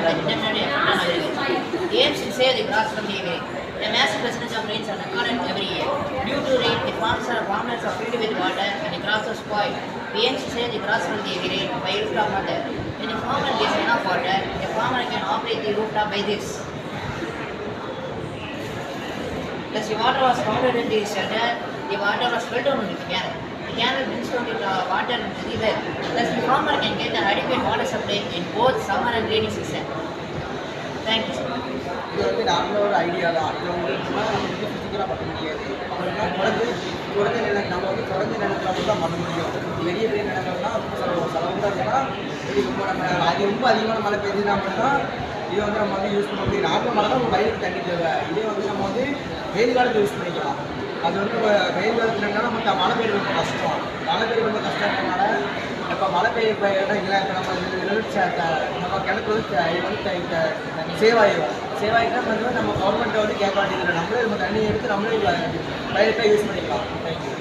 and the determined effort on agriculture. The aims to save the crops from the evil. The massive percentage of rains are recorded every year. Due to rain, the farmlands are filled with water and the crops are spoiled. We aim to save the crops from the heavy rain by rooftop water. When the farmer gets enough water, the farmer can operate the rooftop by this. Thus, the water was pounded in the shelter, the water was filled down into the canal. The canal brings down the water into the well. Thus, the farmer can get an adequate water supply in both summer and rainy season. Thank you, sir. இது வந்து நார்மலாக ஒரு idea தான். இது உங்களுக்கு நம்ம வந்து ஃபிசிக்கலாக பண்ண முடியாது. அப்படின்னா குறைஞ்ச நிலம் நம்ம வந்து குறைஞ்ச நிலத்தில் மட்டும் தான் பண்ண முடியும். பெரிய பெரிய நிலங்கள்னா செலவு தான் இருக்குன்னா இது ரொம்ப நம்ம அது ரொம்ப அதிகமான மழை பெய்யுதுன்னா மட்டும்தான் இதை வந்து நம்ம வந்து யூஸ் பண்ண முடியும். நார்மல் மழை தான் வயலுக்கு தண்ணி தேவை. இதே வந்து நம்ம வந்து வெயில் காலத்தில் யூஸ் பண்ணிக்கலாம். அது வந்து வெயில் காலத்துலன்னா நமக்கு மழை பெய்ய ரொம்ப கஷ்டம். மழை பெய்ய ரொம்ப கஷ்டம்னால இப்போ மழை பெய்ய இல்லை இப்போ நம்ம நம்ம கிணத்துல வந்து சேவ் ஆகிடும். சேவ் ஆகிட்டா வந்து நம்ம கவர்மெண்ட்டை வந்து கேட்க வேண்டியதில்லை. நம்மளே நம்ம தண்ணி எடுத்து நம்மளே பயிர்க்காக யூஸ் பண்ணிக்கலாம். தேங்க்யூ.